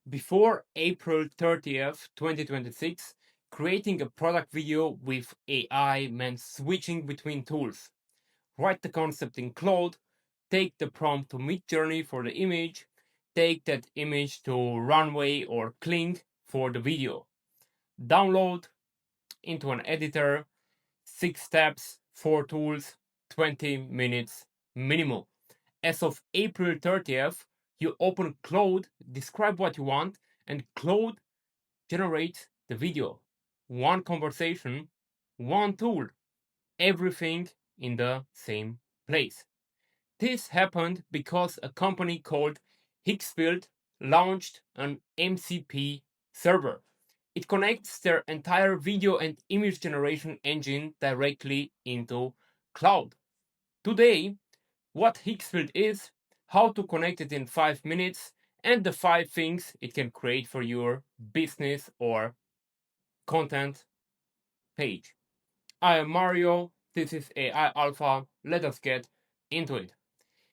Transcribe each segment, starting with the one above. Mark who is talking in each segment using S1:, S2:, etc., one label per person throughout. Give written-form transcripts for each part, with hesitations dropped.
S1: Before April 30th, 2026, creating a product video with AI meant switching between tools. Write the concept in Claude, take the prompt to Midjourney for the image, take that image to Runway or Kling for the video. Download into an editor, 6 steps, 4 tools, 20 minutes minimum. As of April 30th, you open Claude, describe what you want, and Claude generates the video. One conversation, one tool, everything in the same place. This happened because a company called Higgsfield launched an MCP server. It connects their entire video and image generation engine directly into Claude. Today, what Higgsfield is, how to connect it in 5 minutes, and the 5 things it can create for your business or content page. I am Mario, this is AI Alpha, let us get into it.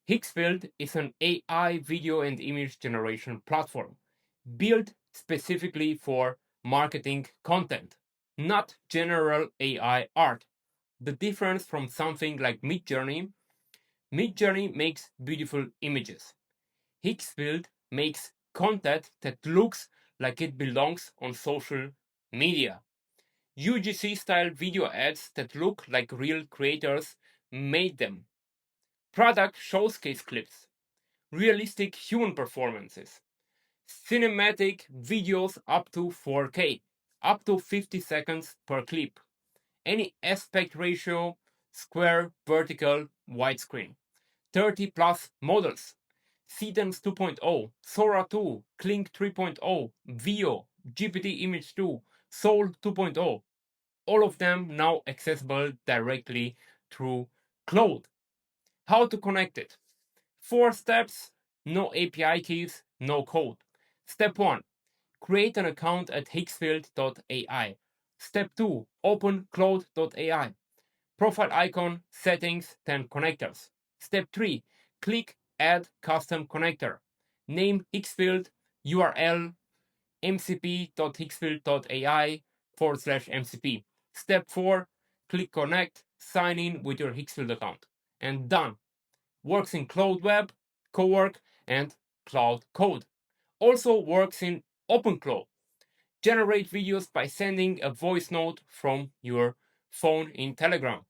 S1: Higgsfield is an AI video and image generation platform built specifically for marketing content, not general AI art. The difference from something like Midjourney, Midjourney makes beautiful images. Higgsfield makes content that looks like it belongs on social media. UGC style video ads that look like real creators made them. Product showcase clips, realistic human performances, cinematic videos up to 4K, up to 50 seconds per clip, any aspect ratio, square, vertical, widescreen, 30 plus models, Sedence 2.0, Sora 2, Kling 3.0, Veo, GPT Image 2, Soul 2.0, all of them now accessible directly through Claude. How to connect it? 4 steps, no API keys, no code. Step 1, create an account at higgsfield.ai. Step 2, open Claude.ai. Profile icon, settings, then connectors. Step 3, click add custom connector. Name Higgsfield, URL mcp.higgsfield.ai/mcp. Step 4, click connect, sign in with your Higgsfield account. And done. Works in Cloud Web, Cowork, and Cloud Code. Also works in OpenClaw. Generate videos by sending a voice note from your phone in Telegram.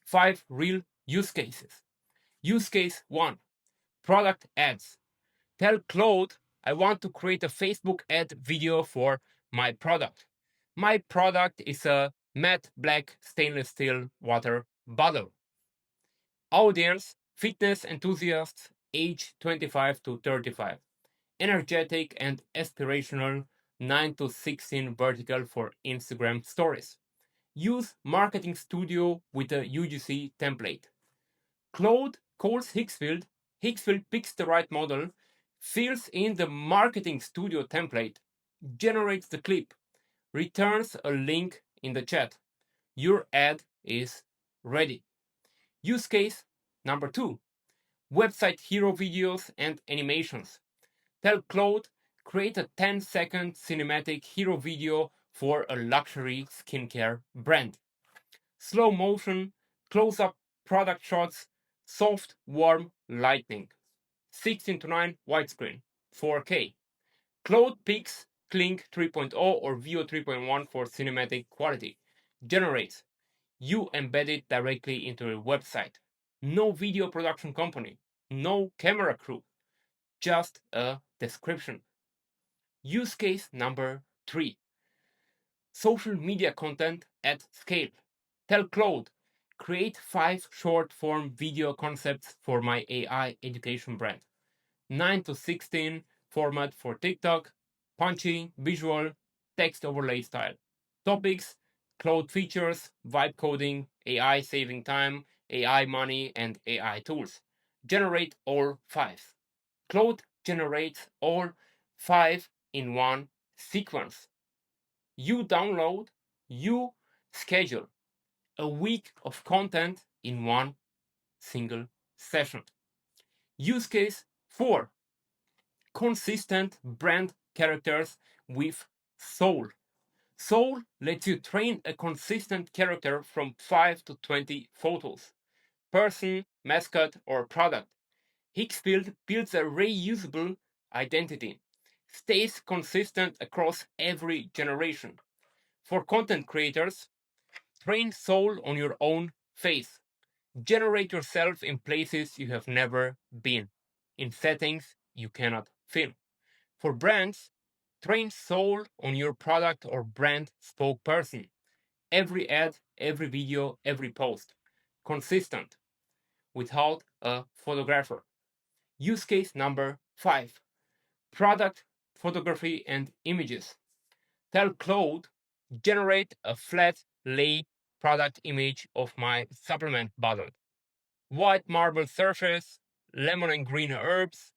S1: 5 real use cases. Use case 1, product ads. Tell Claude I want to create a Facebook ad video for my product. My product is a matte black stainless steel water bottle. Audience, fitness enthusiasts, age 25 to 35. Energetic and aspirational, 9 to 16 vertical for Instagram stories. Use Marketing Studio with a UGC template. Claude calls Higgsfield, Higgsfield picks the right model, fills in the Marketing Studio template, generates the clip, returns a link in the chat. Your ad is ready. Use case number 2, website hero videos and animations. Tell Claude, create a 10-second cinematic hero video for a luxury skincare brand. Slow motion, close up product shots, soft, warm lighting. 16:9 widescreen, 4K. Claude picks Kling 3.0 or Veo 3.1 for cinematic quality. Generates. You embed it directly into your website. No video production company, no camera crew, just a description. Use case number 3, social media content at scale. Tell Claude, create 5 short form video concepts for my AI education brand. 9 to 16 format for TikTok, punchy, visual, text overlay style. Topics, Claude features, vibe coding, AI saving time, AI money, and AI tools. Generate all 5. Claude generates all 5 in one sequence. You download, you schedule a week of content in one single session. Use case 4, consistent brand characters with soul. Soul lets you train a consistent character from 5 to 20 photos, person, mascot, or product. Higgsfield builds a reusable identity, stays consistent across every generation. For content creators, train soul on your own face. Generate yourself in places you have never been, in settings you cannot film. For brands, train soul on your product or brand spokesperson. Every ad, every video, every post. Consistent, without a photographer. Use case number 5, product photography and images. Tell Claude, generate a flat lay product image of my supplement bottle. White marble surface, lemon and green herbs,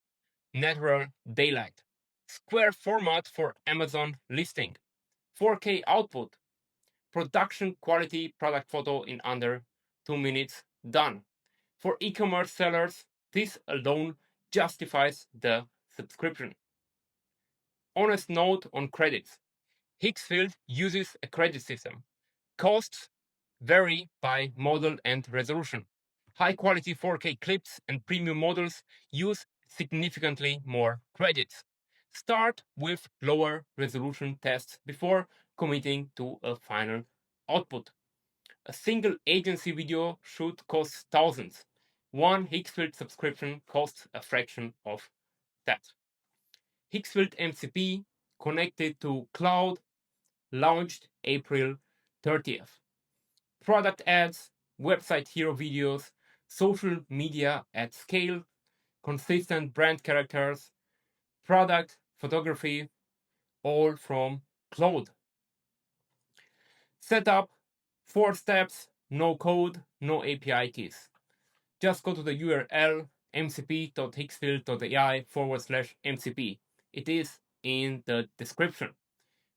S1: natural daylight. Square format for Amazon listing. 4K output. Production quality product photo in under 2 minutes. Done. For e-commerce sellers, this alone justifies the subscription. Honest note on credits. Higgsfield uses a credit system. Costs vary by model and resolution. High quality 4K clips and premium models use significantly more credits. Start with lower resolution tests before committing to a final output. A single agency video shoot costs thousands. One Higgsfield subscription costs a fraction of that. Higgsfield MCP connected to Claude launched April 30th. Product ads, website hero videos, social media at scale, consistent brand characters, product photography, all from Claude. Setup 4 steps, no code, no API keys. Just go to the URL mcp.higgsfield.ai/MCP. It is in the description.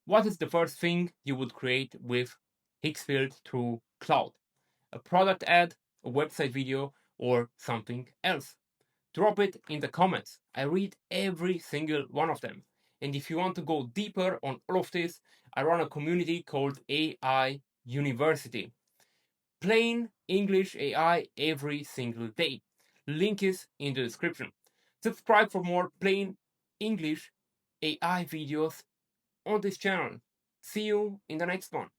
S1: What is the first thing you would create with Higgsfield through Claude? A product ad, a website video, or something else? Drop it in the comments. I read every single one of them. And if you want to go deeper on all of this, I run a community called AI University. Plain English AI every single day. Link is in the description. Subscribe for more plain English AI videos on this channel. See you in the next one.